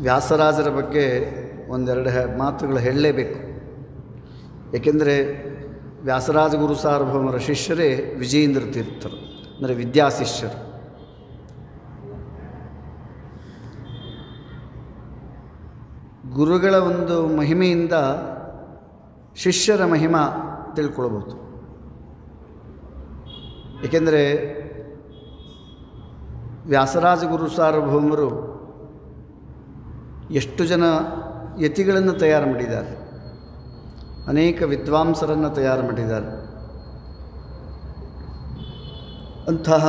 ವ್ಯಾಸರಾಜರ ಬಗ್ಗೆ ಒಂದೆರಡು ಮಾತುಗಳು ಹೇಳಲೇಬೇಕು. ಏಕೆಂದರೆ ವ್ಯಾಸರಾಜ ಗುರು ಸಾರ್ವಭೌಮರ ಶಿಷ್ಯರೇ ವಿಜಯೇಂದ್ರ ತೀರ್ಥರು, ಅಂದರೆ ವಿದ್ಯಾಶಿಷ್ಯರು. ಗುರುಗಳ ಒಂದು ಮಹಿಮೆಯಿಂದ ಶಿಷ್ಯರ ಮಹಿಮಾ ತಿಳ್ಕೊಳ್ಬೋದು. ಏಕೆಂದರೆ ವ್ಯಾಸರಾಜ ಗುರು ಸಾರ್ವಭೌಮರು ಎಷ್ಟು ಜನ ಯತಿಗಳನ್ನು ತಯಾರು ಮಾಡಿದ್ದಾರೆ, ಅನೇಕ ವಿದ್ವಾಂಸರನ್ನು ತಯಾರು ಮಾಡಿದ್ದಾರೆ. ಅಂತಹ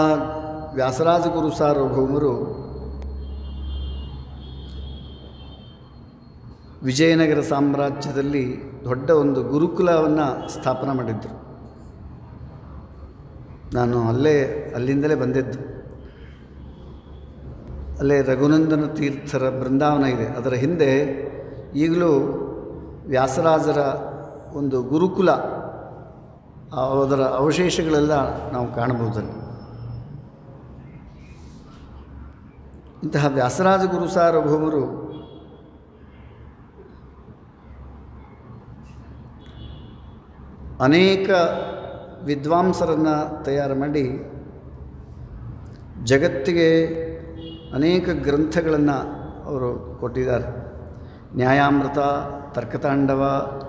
ವ್ಯಾಸರಾಜ ಗುರು ಸಾರ್ವಭೌಮರು ವಿಜಯನಗರ ಸಾಮ್ರಾಜ್ಯದಲ್ಲಿ ದೊಡ್ಡ ಒಂದು ಗುರುಕುಲವನ್ನು ಸ್ಥಾಪನೆ ಮಾಡಿದ್ದರು. ನಾನು ಅಲ್ಲಿಂದಲೇ ಬಂದಿದ್ದು. ಅಲ್ಲೇ ರಘುನಂದನ ತೀರ್ಥರ ಬೃಂದಾವನ ಇದೆ. ಅದರ ಹಿಂದೆ ಈಗಲೂ ವ್ಯಾಸರಾಜರ ಒಂದು ಗುರುಕುಲ, ಅದರ ಅವಶೇಷಗಳೆಲ್ಲ ನಾವು ಕಾಣಬಹುದಲ್ಲಿ. ಇಂತಹ ವ್ಯಾಸರಾಜ ಗುರು ಸಾರ್ವಭೌಮರು ಅನೇಕ ವಿದ್ವಾಂಸರನ್ನು ತಯಾರು ಮಾಡಿ ಜಗತ್ತಿಗೆ ಅನೇಕ ಗ್ರಂಥಗಳನ್ನು ಅವರು ಕೊಟ್ಟಿದ್ದಾರೆ. ನ್ಯಾಯಾಮೃತ, ತರ್ಕತಾಂಡವ,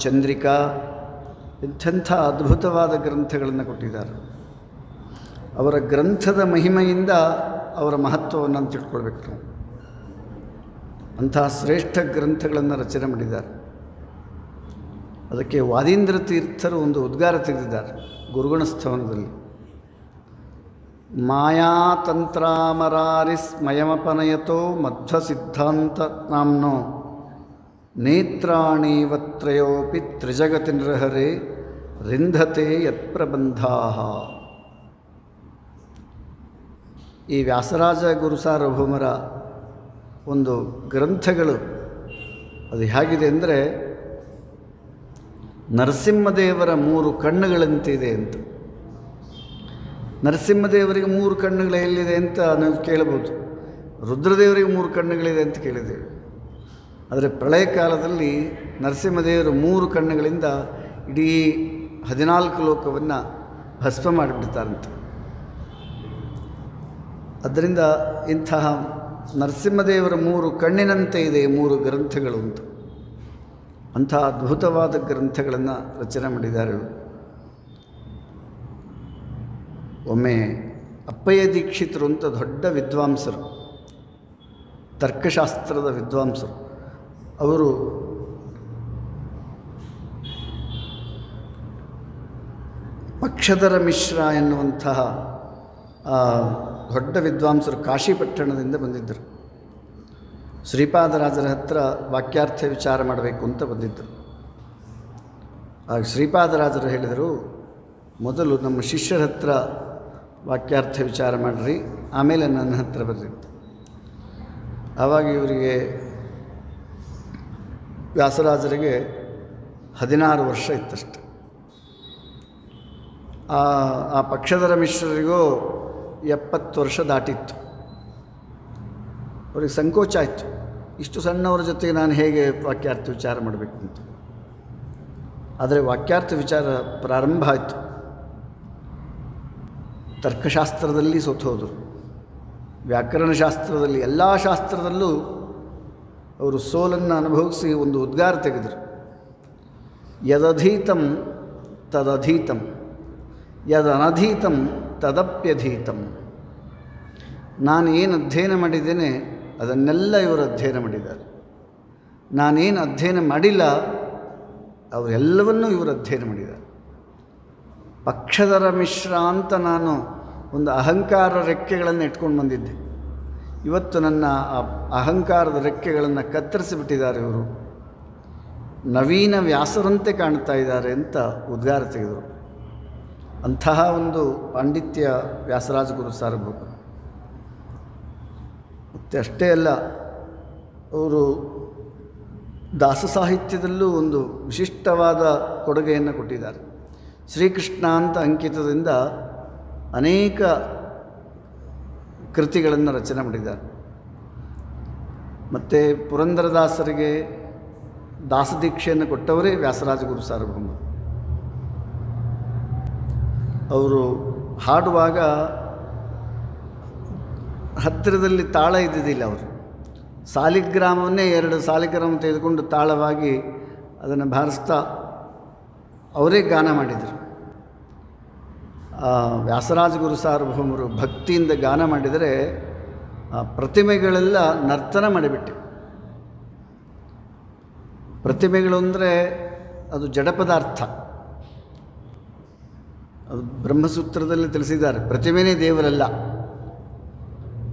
ಚಂದ್ರಿಕಾ, ಇಂಥ ಅದ್ಭುತವಾದ ಗ್ರಂಥಗಳನ್ನು ಕೊಟ್ಟಿದ್ದಾರೆ. ಅವರ ಗ್ರಂಥದ ಮಹಿಮೆಯಿಂದ ಅವರ ಮಹತ್ವವನ್ನು ತಿಳ್ಕೊಳ್ಬೇಕು ನಾವು. ಅಂತಹ ಶ್ರೇಷ್ಠ ಗ್ರಂಥಗಳನ್ನು ರಚನೆ ಮಾಡಿದ್ದಾರೆ. ಅದಕ್ಕೆ ವಾದೀಂದ್ರ ತೀರ್ಥರು ಒಂದು ಉದ್ಗಾರ ತೆಗೆದಿದ್ದಾರೆ ಗುರುಗುಣಸ್ಥವನದಲ್ಲಿ. ಮಾಯಾತಂತ್ರಾಮರಾರಿಸ್ಮಯಮಪನಯತೋ ಮಧ್ವ ಸಿದ್ಧಾಂತ ನಾಮ್ನೋ ನೇತ್ರಾಣೀವತ್ರಯೋಪಿ ತ್ರಿಜಗತಿ ನೃಹರೇ ರಿಂಧತೆ ಯತ್ಪ್ರಬಂಧಾ. ಈ ವ್ಯಾಸರಾಜ ಗುರು ಸಾರ್ವಭೌಮರ ಒಂದು ಗ್ರಂಥಗಳು ಅದು ಹೇಗಿದೆ ಅಂದರೆ ನರಸಿಂಹದೇವರ 3 ಕಣ್ಣುಗಳಂತಿದೆ ಅಂತ. ನರಸಿಂಹದೇವರಿಗೆ 3 ಕಣ್ಣುಗಳು ಎಲ್ಲಿದೆ ಅಂತ ನಾವು ಕೇಳಬಹುದು. ರುದ್ರದೇವರಿಗೆ 3 ಕಣ್ಣುಗಳಿದೆ ಅಂತ ಕೇಳಿದ್ದೇವೆ. ಆದರೆ ಪ್ರಳಯ ಕಾಲದಲ್ಲಿ ನರಸಿಂಹದೇವರು 3 ಕಣ್ಣುಗಳಿಂದ ಇಡೀ 14 ಲೋಕವನ್ನು ಭಸ್ಮ ಮಾಡಿಬಿಡ್ತಾರಂತೆ. ಆದ್ದರಿಂದ ಇಂತಹ ನರಸಿಂಹದೇವರ 3 ಕಣ್ಣಿನಂತೆ ಇದೆ 3 ಗ್ರಂಥಗಳು ಅಂತ. ಅಂಥ ಅದ್ಭುತವಾದ ಗ್ರಂಥಗಳನ್ನು ರಚನೆ ಮಾಡಿದ್ದಾರೆ. ಒಮ್ಮೆ ಅಪ್ಪಯ್ಯ ದೀಕ್ಷಿತರು ಅಂತ ದೊಡ್ಡ ವಿದ್ವಾಂಸರು, ತರ್ಕಶಾಸ್ತ್ರದ ವಿದ್ವಾಂಸರು, ಅವರು ಪಕ್ಷಧರ ಮಿಶ್ರ ಎನ್ನುವಂತಹ ದೊಡ್ಡ ವಿದ್ವಾಂಸರು ಕಾಶಿಪಟ್ಟಣದಿಂದ ಬಂದಿದ್ದರು. ಶ್ರೀಪಾದರಾಜರ ಹತ್ರ ವಾಕ್ಯಾರ್ಥ ವಿಚಾರ ಮಾಡಬೇಕು ಅಂತ ಬಂದಿದ್ದರು. ಆಗ ಶ್ರೀಪಾದರಾಜರು ಹೇಳಿದರು, ಮೊದಲು ನಮ್ಮ ಶಿಷ್ಯರ ಹತ್ರ ವಾಕ್ಯಾರ್ಥ ವಿಚಾರ ಮಾಡಿರಿ, ಆಮೇಲೆ ನನ್ನ ಹತ್ರ ಬರ್ರಿ. ಆವಾಗ ಇವರಿಗೆ ವ್ಯಾಸರಾಜರಿಗೆ 16 ವರ್ಷ ಇತ್ತಷ್ಟೆ. ಆ ಪಕ್ಷಧರ ಮಿಶ್ರರಿಗೂ 70 ವರ್ಷ ದಾಟಿತ್ತು. ಅವ್ರಿಗೆ ಸಂಕೋಚ ಆಯಿತು, ಇಷ್ಟು ಸಣ್ಣವರ ಜೊತೆಗೆ ನಾನು ಹೇಗೆ ವಾಕ್ಯಾರ್ಥ ವಿಚಾರ ಮಾಡಬೇಕು ಅಂತ. ಆದರೆ ವಾಕ್ಯಾರ್ಥ ವಿಚಾರ ಪ್ರಾರಂಭ ಆಯಿತು. ತರ್ಕಶಾಸ್ತ್ರದಲ್ಲಿ ಸೋತು ಹೋದರು, ವ್ಯಾಕರಣಶಾಸ್ತ್ರದಲ್ಲಿ, ಎಲ್ಲ ಶಾಸ್ತ್ರದಲ್ಲೂ ಅವರು ಸೋಲನ್ನು ಅನುಭವಿಸಿ ಒಂದು ಉದ್ಗಾರ ತೆಗೆದರು. ಯದಧೀತಂ ತದಧೀತಂ, ಯದನಧೀತಂ ತದಪ್ಯಧೀತಂ. ನಾನು ಏನು ಅಧ್ಯಯನ ಮಾಡಿದ್ದೇನೆ ಅದನ್ನೆಲ್ಲ ಇವರು ಅಧ್ಯಯನ ಮಾಡಿದ್ದಾರೆ. ನಾನೇನು ಅಧ್ಯಯನ ಮಾಡಿಲ್ಲ ಅವರೆಲ್ಲವನ್ನೂ ಇವರು ಅಧ್ಯಯನ ಮಾಡಿದ್ದಾರೆ. ಪಕ್ಷಧರ ಮಿಶ್ರ ಅಂತ ನಾನು ಒಂದು ಅಹಂಕಾರ ರೆಕ್ಕೆಗಳನ್ನು ಇಟ್ಕೊಂಡು ಬಂದಿದ್ದೆ. ಇವತ್ತು ನನ್ನ ಅಹಂಕಾರದ ರೆಕ್ಕೆಗಳನ್ನು ಕತ್ತರಿಸಿಬಿಟ್ಟಿದ್ದಾರೆ. ಇವರು ನವೀನ ವ್ಯಾಸರಂತೆ ಕಾಣ್ತಾ ಇದ್ದಾರೆ ಅಂತ ಉದ್ಗಾರ ತೆಗೆದರು. ಅಂತಹ ಒಂದು ಪಾಂಡಿತ್ಯ ವ್ಯಾಸರಾಜ ಗುರು ಸಾರ್ವಭೌಮರು. ಮತ್ತು ಅಷ್ಟೇ ಅಲ್ಲ, ಅವರು ದಾಸ ಸಾಹಿತ್ಯದಲ್ಲೂ ಒಂದು ವಿಶಿಷ್ಟವಾದ ಕೊಡುಗೆಯನ್ನು ಕೊಟ್ಟಿದ್ದಾರೆ. ಶ್ರೀಕೃಷ್ಣ ಅಂತ ಅಂಕಿತದಿಂದ ಅನೇಕ ಕೃತಿಗಳನ್ನು ರಚನೆ ಮಾಡಿದ್ದಾರೆ. ಮತ್ತು ಪುರಂದರದಾಸರಿಗೆ ದಾಸದೀಕ್ಷೆಯನ್ನು ಕೊಟ್ಟವರೇ ವ್ಯಾಸರಾಜ ಗುರು ಸಾರ್ವಭೌಮರು. ಅವರು ಹಾಡುವಾಗ ಹತ್ತಿರದಲ್ಲಿ ತಾಳ ಇದ್ದಿದ್ದಿಲ್ಲ. ಅವರು ಸಾಲಿಗ್ರಾಮವನ್ನೇ 2 ಸಾಲಿಗ್ರಾಮ ತೆಗೆದುಕೊಂಡು ತಾಳವಾಗಿ ಅದನ್ನು ಬಾರಿಸ್ತಾ ಅವರೇ ಗಾನ ಮಾಡಿದರು. ವ್ಯಾಸರಾಜ ಗುರು ಸಾರ್ವಭೌಮರು ಭಕ್ತಿಯಿಂದ ಗಾನ ಮಾಡಿದರೆ ಆ ಪ್ರತಿಮೆಗಳೆಲ್ಲ ನರ್ತನ ಮಾಡಿಬಿಟ್ಟೆ. ಪ್ರತಿಮೆಗಳು ಅಂದರೆ ಅದು ಜಡ ಪದಾರ್ಥ. ಅದು ಬ್ರಹ್ಮಸೂತ್ರದಲ್ಲಿ ತಿಳಿಸಿದ್ದಾರೆ, ಪ್ರತಿಮೆನೇ ದೇವರಲ್ಲ,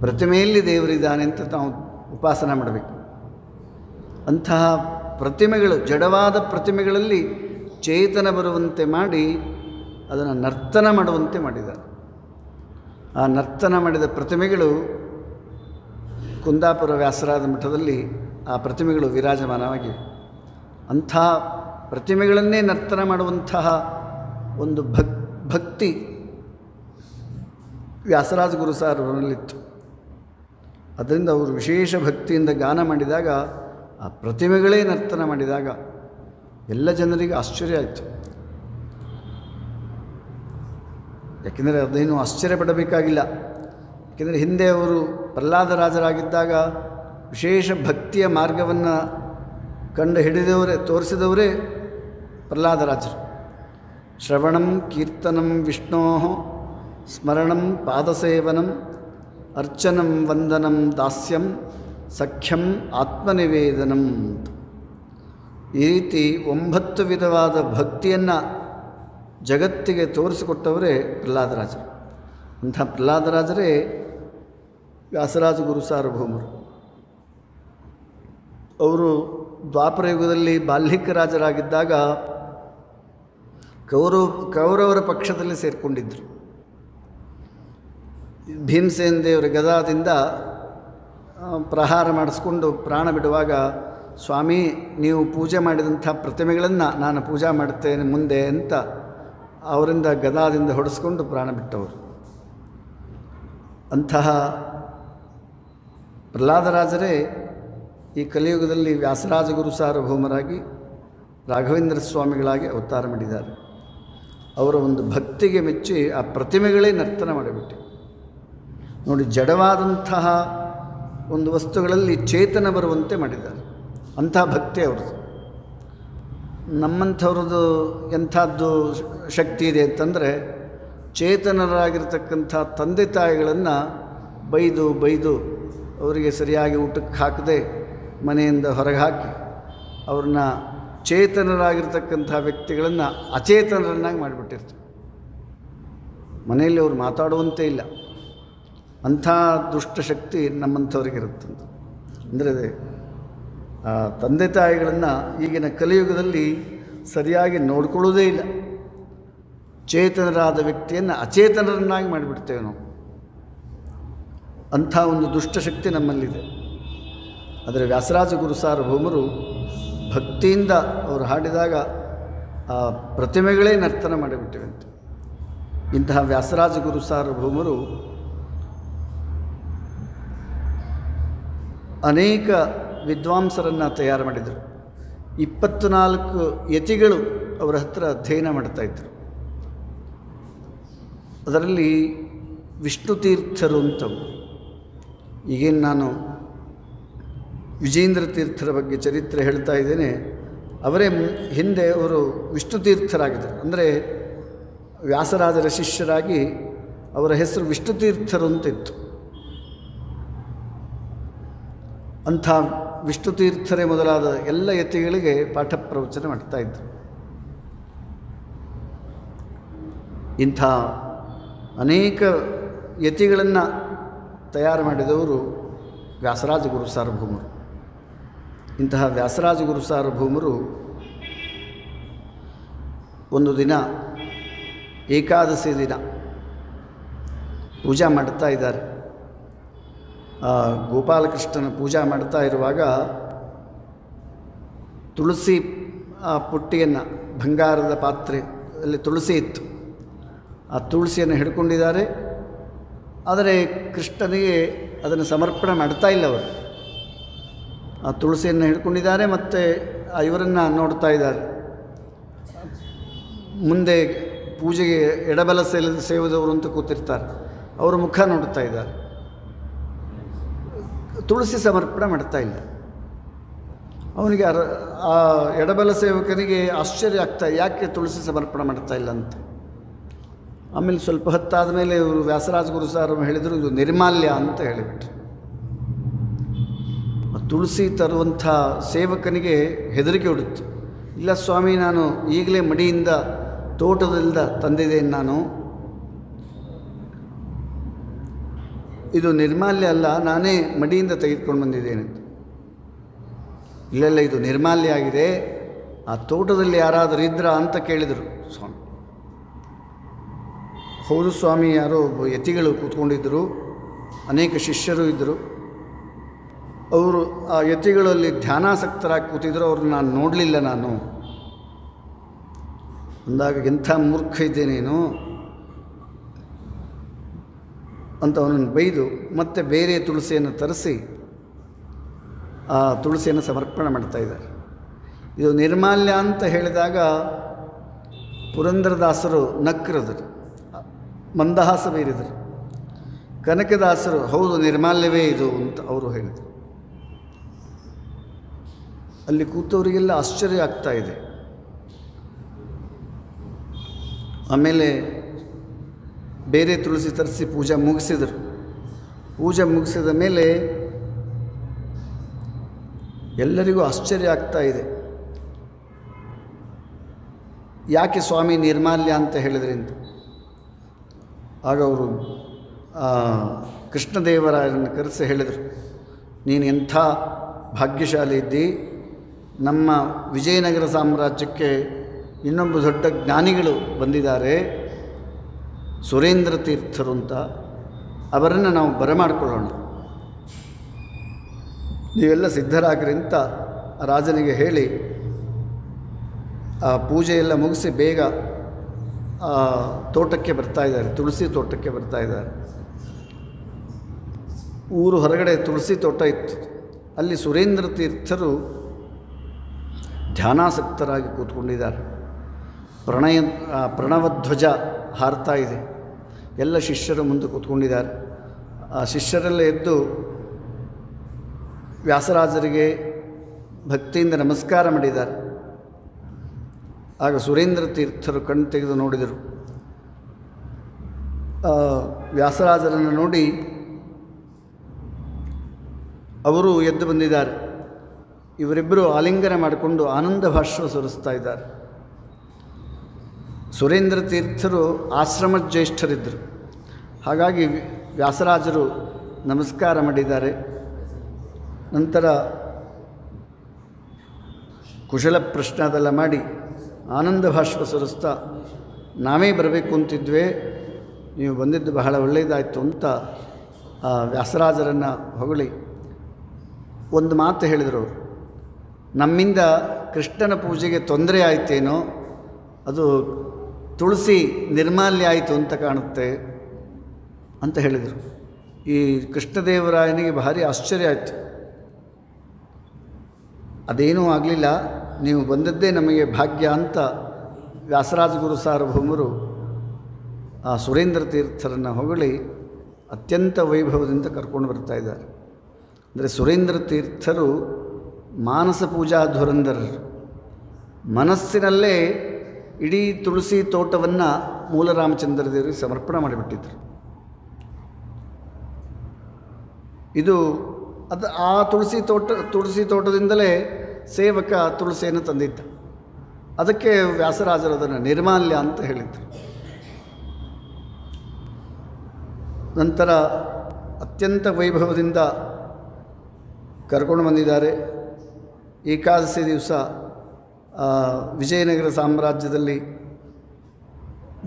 ಪ್ರತಿಮೆಯಲ್ಲಿ ದೇವರಿದ್ದಾನೆ ಅಂತ ನಾವು ಉಪಾಸನ ಮಾಡಬೇಕು. ಅಂತಹ ಪ್ರತಿಮೆಗಳು, ಜಡವಾದ ಪ್ರತಿಮೆಗಳಲ್ಲಿ ಚೇತನ ಬರುವಂತೆ ಮಾಡಿ ಅದನ್ನು ನರ್ತನ ಮಾಡುವಂತೆ ಮಾಡಿದ್ದಾರೆ. ಆ ನರ್ತನ ಮಾಡಿದ ಪ್ರತಿಮೆಗಳು ಕುಂದಾಪುರ ವ್ಯಾಸರಾಜ ಮಠದಲ್ಲಿ ಆ ಪ್ರತಿಮೆಗಳು ವಿರಾಜಮಾನವಾಗಿವೆ. ಅಂಥ ಪ್ರತಿಮೆಗಳನ್ನೇ ನರ್ತನ ಮಾಡುವಂತಹ ಒಂದು ಭಕ್ತಿ ವ್ಯಾಸರಾಜ ಗುರು ಸಾರ್ವಭೌಮರಲ್ಲಿತ್ತು. ಅದರಿಂದ ಅವರು ವಿಶೇಷ ಭಕ್ತಿಯಿಂದ ಗಾನ ಮಾಡಿದಾಗ, ಆ ಪ್ರತಿಮೆಗಳೇ ನರ್ತನ ಮಾಡಿದಾಗ ಎಲ್ಲ ಜನರಿಗೆ ಆಶ್ಚರ್ಯ ಆಯಿತು. ಯಾಕೆಂದರೆ ಅದೇನು ಆಶ್ಚರ್ಯಪಡಬೇಕಾಗಿಲ್ಲ. ಯಾಕೆಂದರೆ ಹಿಂದೆ ಅವರು ಪ್ರಹ್ಲಾದರಾಜರಾಗಿದ್ದಾಗ ವಿಶೇಷ ಭಕ್ತಿಯ ಮಾರ್ಗವನ್ನು ಕಂಡು ಹಿಡಿದವರೇ, ತೋರಿಸಿದವರೇ ಪ್ರಹ್ಲಾದರಾಜರು. ಶ್ರವಣಂ ಕೀರ್ತನಂ ವಿಷ್ಣೋ ಸ್ಮರಣಂ ಪಾದಸೇವನಂ ಅರ್ಚನಂ ವಂದನಂ ದಾಸ್ಯಂ ಸಖ್ಯಂ ಆತ್ಮನಿವೇದನಂ. ಈ ರೀತಿ 9 ವಿಧವಾದ ಭಕ್ತಿಯನ್ನು ಜಗತ್ತಿಗೆ ತೋರಿಸಿಕೊಟ್ಟವರೇ ಪ್ರಹ್ಲಾದರಾಜರು. ಅಂಥ ಪ್ರಹ್ಲಾದರಾಜರೇ ವ್ಯಾಸರಾಜ ಗುರು ಸಾರ್ವಭೌಮರು. ಅವರು ದ್ವಾಪರ ಯುಗದಲ್ಲಿ ಬಾಲ್ಹಿಕರಾಜರಾಗಿದ್ದಾಗ ಕೌರವರ ಪಕ್ಷದಲ್ಲಿ ಸೇರಿಕೊಂಡಿದ್ದರು. ಭೀಮಸೇನ ದೇವರ ಗದಾದಿಂದ ಪ್ರಹಾರ ಮಾಡಿಸ್ಕೊಂಡು ಪ್ರಾಣ ಬಿಡುವಾಗ, ಸ್ವಾಮಿ ನೀವು ಪೂಜೆ ಮಾಡಿದಂಥ ಪ್ರತಿಮೆಗಳನ್ನು ನಾನು ಪೂಜೆ ಮಾಡುತ್ತೇನೆ ಮುಂದೆ ಅಂತ ಅವರಿಂದ ಗದಾದಿಂದ ಹೊಡೆಸ್ಕೊಂಡು ಪ್ರಾಣ ಬಿಟ್ಟವರು. ಅಂತಹ ಪ್ರಹ್ಲಾದರಾಜರೇ ಈ ಕಲಿಯುಗದಲ್ಲಿ ವ್ಯಾಸರಾಜ ಗುರು ಸಾರ್ವಭೌಮರಾಗಿ ರಾಘವೇಂದ್ರ ಸ್ವಾಮಿಗಳಾಗಿ ಅವತಾರ ಮಾಡಿದ್ದಾರೆ. ಅವರ ಒಂದು ಭಕ್ತಿಗೆ ಮೆಚ್ಚಿ ಆ ಪ್ರತಿಮೆಗಳೇ ನರ್ತನ ಮಾಡಿಬಿಟ್ಟೆ. ನೋಡಿ, ಜಡವಾದಂತಹ ಒಂದು ವಸ್ತುಗಳಲ್ಲಿ ಚೇತನ ಬರುವಂತೆ ಮಾಡಿದ್ದಾರೆ. ಅಂಥ ಭಕ್ತಿ ಅವ್ರದ್ದು. ನಮ್ಮಂಥವ್ರದ್ದು ಎಂಥದ್ದು ಶಕ್ತಿ ಇದೆ ಅಂತಂದರೆ, ಚೇತನರಾಗಿರ್ತಕ್ಕಂಥ ತಂದೆ ತಾಯಿಗಳನ್ನು ಬೈದು ಅವರಿಗೆ ಸರಿಯಾಗಿ ಊಟಕ್ಕೆ ಹಾಕದೆ ಮನೆಯಿಂದ ಹೊರಗೆ ಹಾಕಿ ಅವ್ರನ್ನ ಚೇತನರಾಗಿರ್ತಕ್ಕಂಥ ವ್ಯಕ್ತಿಗಳನ್ನು ಅಚೇತನರನ್ನಾಗಿ ಮಾಡಿಬಿಟ್ಟಿರ್ತಾರೆ. ಮನೆಯಲ್ಲಿ ಅವರು ಮಾತಾಡುವಂತೆ ಇಲ್ಲ. ಅಂಥ ದುಷ್ಟಶಕ್ತಿ ನಮ್ಮಂಥವ್ರಿಗಿರುತ್ತಂತ. ಅಂದರೆ ತಂದೆ ತಾಯಿಗಳನ್ನು ಈಗಿನ ಕಲಿಯುಗದಲ್ಲಿ ಸರಿಯಾಗಿ ನೋಡ್ಕೊಳ್ಳೋದೇ ಇಲ್ಲ. ಚೇತನರಾದ ವ್ಯಕ್ತಿಯನ್ನು ಅಚೇತನರನ್ನಾಗಿ ಮಾಡಿಬಿಡ್ತೇವೆ ನಾವು. ಅಂಥ ಒಂದು ದುಷ್ಟಶಕ್ತಿ ನಮ್ಮಲ್ಲಿದೆ. ಆದರೆ ವ್ಯಾಸರಾಜ ಗುರು ಸಾರ್ವಭೌಮರು ಭಕ್ತಿಯಿಂದ ಅವರು ಹಾಡಿದಾಗ ಆ ಪ್ರತಿಮೆಗಳೇ ನರ್ತನ ಮಾಡಿಬಿಟ್ಟಿವಂತೆ. ಇಂತಹ ವ್ಯಾಸರಾಜ ಗುರು ಸಾರ್ವಭೌಮರು ಅನೇಕ ವಿದ್ವಾಂಸರನ್ನು ತಯಾರು ಮಾಡಿದರು. 24 ಯತಿಗಳು ಅವರ ಹತ್ರ ಅಧ್ಯಯನ ಮಾಡ್ತಾಯಿದ್ರು. ಅದರಲ್ಲಿ ವಿಷ್ಣು ತೀರ್ಥರು ಅಂತವು. ಈಗೇನು ನಾನು ವಿಜೇಂದ್ರ ತೀರ್ಥರ ಬಗ್ಗೆ ಚರಿತ್ರೆ ಹೇಳ್ತಾ ಇದ್ದೇನೆ, ಅವರೇ ಹಿಂದೆ ಅವರು ವಿಷ್ಣು ತೀರ್ಥರಾಗಿದ್ದರು. ಅಂದರೆ ವ್ಯಾಸರಾಜರ ಶಿಷ್ಯರಾಗಿ ಅವರ ಹೆಸರು ವಿಷ್ಣು ತೀರ್ಥರು ಅಂತ ಇತ್ತು. ಅಂಥ ವಿಷ್ಣು ತೀರ್ಥರೇ ಮೊದಲಾದ ಎಲ್ಲ ಯತಿಗಳಿಗೆ ಪಾಠ ಪ್ರವಚನ ಮಾಡ್ತಾಯಿದ್ರು. ಇಂಥ ಅನೇಕ ಯತಿಗಳನ್ನು ತಯಾರು ಮಾಡಿದವರು ವ್ಯಾಸರಾಜ ಗುರು ಸಾರ್ವಭೌಮರು. ಇಂತಹ ವ್ಯಾಸರಾಜ ಗುರು ಸಾರ್ವಭೌಮರು ಒಂದು ದಿನ ಏಕಾದಶಿ ದಿನ ಪೂಜಾ ಮಾಡ್ತಾ ಇದ್ದಾರೆ. ಗೋಪಾಲಕೃಷ್ಣನ ಪೂಜಾ ಮಾಡ್ತಾ ಇರುವಾಗ ತುಳಸಿ ಪುಟ್ಟಿಯನ್ನು, ಬಂಗಾರದ ಪಾತ್ರೆಯಲ್ಲಿ ತುಳಸಿ ಇತ್ತು, ಆ ತುಳಸಿಯನ್ನು ಹಿಡ್ಕೊಂಡಿದ್ದಾರೆ. ಆದರೆ ಕೃಷ್ಣನಿಗೆ ಅದನ್ನು ಸಮರ್ಪಣೆ ಮಾಡ್ತಾ ಇಲ್ಲ ಅವರು. ಆ ತುಳಸಿಯನ್ನು ಹಿಡ್ಕೊಂಡಿದ್ದಾರೆ ಮತ್ತು ಇವರನ್ನು ನೋಡ್ತಾ ಇದ್ದಾರೆ. ಮುಂದೆ ಪೂಜೆಗೆ ಎಡಬಲ ಸೇವದವರು ಅಂತ ಕೂತಿರ್ತಾರೆ, ಅವರ ಮುಖ ನೋಡ್ತಾ ಇದ್ದಾರೆ. ತುಳಸಿ ಸಮರ್ಪಣೆ ಮಾಡ್ತಾ ಇಲ್ಲ. ಅವನಿಗೆ ಆ ಎಡಬಲ ಸೇವಕನಿಗೆ ಆಶ್ಚರ್ಯ ಆಗ್ತಾ, ಯಾಕೆ ತುಳಸಿ ಸಮರ್ಪಣೆ ಮಾಡ್ತಾ ಇಲ್ಲ ಅಂತ. ಆಮೇಲೆ ಸ್ವಲ್ಪ ಹೊತ್ತಾದ ಮೇಲೆ ಇವರು ವ್ಯಾಸರಾಜ ಗುರು ಸಾರ್ ಹೇಳಿದರು, ಇದು ನಿರ್ಮಾಲ್ಯ ಅಂತ ಹೇಳಿಬಿಟ್ರು. ತುಳಸಿ ತರುವಂಥ ಸೇವಕನಿಗೆ ಹೆದರಿಕೆ ಹೊಡಿತು. ಇಲ್ಲ ಸ್ವಾಮಿ, ನಾನು ಈಗಲೇ ಮಡಿಯಿಂದ ತೋಟದಿಂದ ತಂದಿದ್ದೇನೆ, ನಾನು ಇದು ನಿರ್ಮಾಲ್ಯ ಅಲ್ಲ, ನಾನೇ ಮಡಿಯಿಂದ ತೆಗೆದುಕೊಂಡು ಬಂದಿದ್ದೇನೆ. ಇಲ್ಲೆಲ್ಲ ಇದು ನಿರ್ಮಾಲ್ಯ ಆಗಿದೆ, ಆ ತೋಟದಲ್ಲಿ ಯಾರಾದರೂ ಇದ್ರಾ ಅಂತ ಕೇಳಿದರು ಸ್ವಾಮಿ. ಹೌದು ಸ್ವಾಮಿ, ಯಾರೋ ಯತಿಗಳು ಕೂತ್ಕೊಂಡಿದ್ದರು, ಅನೇಕ ಶಿಷ್ಯರು ಇದ್ದರು. ಅವರು ಆ ಯತಿಗಳಲ್ಲಿ ಧ್ಯಾನಾಸಕ್ತರಾಗಿ ಕೂತಿದ್ರು, ಅವ್ರನ್ನ ನಾನು ನೋಡಲಿಲ್ಲ ನಾನು ಅಂದಾಗ, ಎಂಥ ಮೂರ್ಖ ಇದ್ದೆ ನೀನು ಅಂತ ಅವನನ್ನು ಬೈದು ಮತ್ತೆ ಬೇರೆ ತುಳಸಿಯನ್ನು ತರಿಸಿ ಆ ತುಳಸಿಯನ್ನು ಸಮರ್ಪಣೆ ಮಾಡ್ತಾಯಿದ್ದಾರೆ. ಇದು ನಿರ್ಮಾಲ್ಯ ಅಂತ ಹೇಳಿದಾಗ ಪುರಂದರದಾಸರು ನಕ್ರದರು, ಮಂದಹಾಸ ಬೀರಿದರು. ಕನಕದಾಸರು ಹೌದು ನಿರ್ಮಾಲ್ಯವೇ ಇದು ಅಂತ ಅವರು ಹೇಳಿದರು. ಅಲ್ಲಿ ಕೂತವರಿಗೆಲ್ಲ ಆಶ್ಚರ್ಯ ಆಗ್ತಾ ಇದೆ. ಆಮೇಲೆ ಬೇರೆ ತುಳಸಿ ತರಿಸಿ ಪೂಜೆ ಮುಗಿಸಿದರು. ಪೂಜೆ ಮುಗಿಸಿದ ಮೇಲೆ ಎಲ್ಲರಿಗೂ ಆಶ್ಚರ್ಯ ಆಗ್ತಾ ಇದೆ, ಯಾಕೆ ಸ್ವಾಮಿ ನಿರ್ಮಾಲ್ಯ ಅಂತ ಹೇಳಿದ್ರಿ ಅಂತ. ಆಗ ಅವರು ಕೃಷ್ಣದೇವರಾಯರನ್ನು ಕರೆಸಿ ಹೇಳಿದರು, ನೀನು ಎಂಥ ಭಾಗ್ಯಶಾಲಿ ಇದ್ದಿ, ನಮ್ಮ ವಿಜಯನಗರ ಸಾಮ್ರಾಜ್ಯಕ್ಕೆ ಇನ್ನೊಬ್ಬ ದೊಡ್ಡ ಜ್ಞಾನಿಗಳು ಬಂದಿದ್ದಾರೆ, ಸುರೇಂದ್ರ ತೀರ್ಥರು ಅಂತ, ಅವರನ್ನು ನಾವು ಬರಮಾಡಿಕೊಳ್ಳೋಣ, ನೀವೆಲ್ಲ ಸಿದ್ಧರಾಗ್ರಿ ಅಂತ ರಾಜನಿಗೆ ಹೇಳಿ ಆ ಪೂಜೆಯೆಲ್ಲ ಮುಗಿಸಿ ಬೇಗ ತೋಟಕ್ಕೆ ಬರ್ತಾಯಿದ್ದಾರೆ, ತುಳಸಿ ತೋಟಕ್ಕೆ ಬರ್ತಾಯಿದ್ದಾರೆ. ಊರು ಹೊರಗಡೆ ತುಳಸಿ ತೋಟ ಇತ್ತು. ಅಲ್ಲಿ ಸುರೇಂದ್ರ ತೀರ್ಥರು ಧ್ಯಾನಾಸಕ್ತರಾಗಿ ಕೂತ್ಕೊಂಡಿದ್ದಾರೆ. ಪ್ರಣವಧ್ವಜ ಹಾರ್ತಾ ಇದೆ. ಎಲ್ಲ ಶಿಷ್ಯರು ಮುಂದೆ ಕೂತ್ಕೊಂಡಿದ್ದಾರೆ. ಆ ಶಿಷ್ಯರೆಲ್ಲ ಎದ್ದು ವ್ಯಾಸರಾಜರಿಗೆ ಭಕ್ತಿಯಿಂದ ನಮಸ್ಕಾರ ಮಾಡಿದ್ದಾರೆ. ಆಗ ಸುರೇಂದ್ರ ತೀರ್ಥರು ಕಣ್ಣು ತೆಗೆದು ನೋಡಿದರು. ವ್ಯಾಸರಾಜರನ್ನು ನೋಡಿ ಅವರು ಎದ್ದು ಬಂದಿದ್ದಾರೆ. ಇವರಿಬ್ಬರು ಆಲಿಂಗನ ಮಾಡಿಕೊಂಡು ಆನಂದ ಭಾಷ್ಯ ಸುರಿಸ್ತಾ ಇದ್ದಾರೆ. ಸುರೇಂದ್ರ ತೀರ್ಥರು ಆಶ್ರಮ ಜ್ಯೇಷ್ಠರಿದ್ದರು. ಹಾಗಾಗಿ ವ್ಯಾಸರಾಜರು ನಮಸ್ಕಾರ ಮಾಡಿದ್ದಾರೆ. ನಂತರ ಕುಶಲ ಪ್ರಶ್ನೆ ಅದೆಲ್ಲ ಮಾಡಿ ಆನಂದ ಭಾಷ್ಯ ಸುರಿಸ್ತಾ, ನಾವೇ ಬರಬೇಕು ಅಂತಿದ್ವಿ, ನೀವು ಬಂದಿದ್ದು ಬಹಳ ಒಳ್ಳೆಯದಾಯಿತು ಅಂತ ವ್ಯಾಸರಾಜರನ್ನು ಹೊಗಳಿ ಒಂದು ಮಾತು ಹೇಳಿದರು. ನಮ್ಮಿಂದ ಕೃಷ್ಣನ ಪೂಜೆಗೆ ತೊಂದರೆ ಆಯಿತೇನೋ, ಅದು ತುಳಸಿ ನಿರ್ಮಾಲ್ಯ ಆಯಿತು ಅಂತ ಕಾಣುತ್ತೆ ಅಂತ ಹೇಳಿದರು. ಈ ಕೃಷ್ಣದೇವರಾಯನಿಗೆ ಭಾರಿ ಆಶ್ಚರ್ಯ ಆಯಿತು. ಅದೇನೂ ಆಗಲಿಲ್ಲ, ನೀವು ಬಂದದ್ದೇ ನಮಗೆ ಭಾಗ್ಯ ಅಂತ ವ್ಯಾಸರಾಜ ಗುರು ಸಾರ್ವಭೌಮರು ಆ ಸುರೇಂದ್ರ ತೀರ್ಥರನ್ನು ಹೊಗಳಿ ಅತ್ಯಂತ ವೈಭವದಿಂದ ಕರ್ಕೊಂಡು ಬರ್ತಾಯಿದ್ದಾರೆ. ಅಂದರೆ ಸುರೇಂದ್ರ ತೀರ್ಥರು ಮಾನಸ ಪೂಜಾ ಧುರಂಧರರು. ಮನಸ್ಸಿನಲ್ಲೇ ಇಡೀ ತುಳಸಿ ತೋಟವನ್ನು ಮೂಲರಾಮಚಂದ್ರ ದೇವರಿಗೆ ಸಮರ್ಪಣೆ ಮಾಡಿಬಿಟ್ಟಿದ್ರು. ಇದು ಆ ತುಳಸಿ ತೋಟದಿಂದಲೇ ಸೇವಕ ತುಳಸಿಯನ್ನು ತಂದಿದ್ದ. ಅದಕ್ಕೆ ವ್ಯಾಸರಾಜರು ಅದನ್ನು ನಿರ್ಮಾಲ್ಯ ಅಂತ ಹೇಳಿದರು. ನಂತರ ಅತ್ಯಂತ ವೈಭವದಿಂದ ಕರ್ಕೊಂಡು ಬಂದಿದ್ದಾರೆ. ಏಕಾದಶಿ ದಿವಸ ವಿಜಯನಗರ ಸಾಮ್ರಾಜ್ಯದಲ್ಲಿ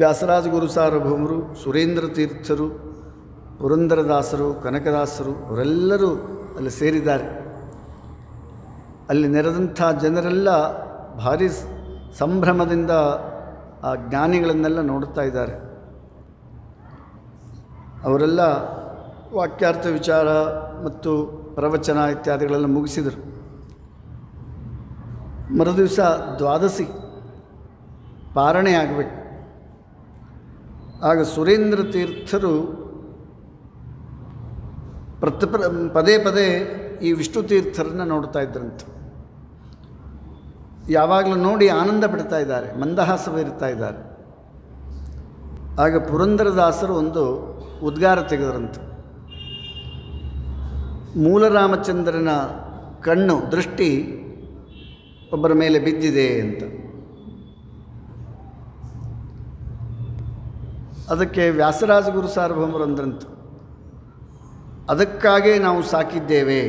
ವ್ಯಾಸರಾಜ ಗುರು ಸಾರ್ವಭೌಮರು, ಸುರೇಂದ್ರ ತೀರ್ಥರು, ಪುರಂದರದಾಸರು, ಕನಕದಾಸರು ಅವರೆಲ್ಲರೂ ಅಲ್ಲಿ ಸೇರಿದ್ದಾರೆ. ಅಲ್ಲಿ ನೆರೆದಂಥ ಜನರೆಲ್ಲ ಭಾರಿ ಸಂಭ್ರಮದಿಂದ ಆ ಜ್ಞಾನಿಗಳನ್ನೆಲ್ಲ ನೋಡ್ತಾ ಇದ್ದಾರೆ. ಅವರೆಲ್ಲ ವಾಕ್ಯಾರ್ಥ ವಿಚಾರ ಮತ್ತು ಪ್ರವಚನ ಇತ್ಯಾದಿಗಳೆಲ್ಲ ಮುಗಿಸಿದರು. ಮರುದಿವಸ ದ್ವಾದಶಿ ಪಾರಣೆ ಆಗಬೇಕು. ಆಗ ಸುರೇಂದ್ರ ತೀರ್ಥರು ಪದೇ ಪದೇ ಈ ವಿಷ್ಣು ತೀರ್ಥರನ್ನು ನೋಡ್ತಾ ಇದ್ರಂತೆ. ಯಾವಾಗಲೂ ನೋಡಿ ಆನಂದ ಪಡ್ತಾ ಇದ್ದಾರೆ, ಮಂದಹಾಸ ಬೀರ್ತಾ ಇದ್ದಾರೆ. ಆಗ ಪುರಂದರದಾಸರು ಒಂದು ಉದ್ಗಾರ ತೆಗೆದರಂತೆ. ಮೂಲರಾಮಚಂದ್ರನ ಕಣ್ಣು ದೃಷ್ಟಿ ಒಬ್ಬರ ಮೇಲೆ ಬಿದ್ದಿದೆ ಅಂತ. ಅದಕ್ಕೆ ವ್ಯಾಸರಾಜ ಗುರು ಸಾರ್ವಭೌಮರು ಅಂದ್ರಂತೆ, ಅದಕ್ಕಾಗೇ ನಾವು ಸಾಕಿದ್ದೇವೆ.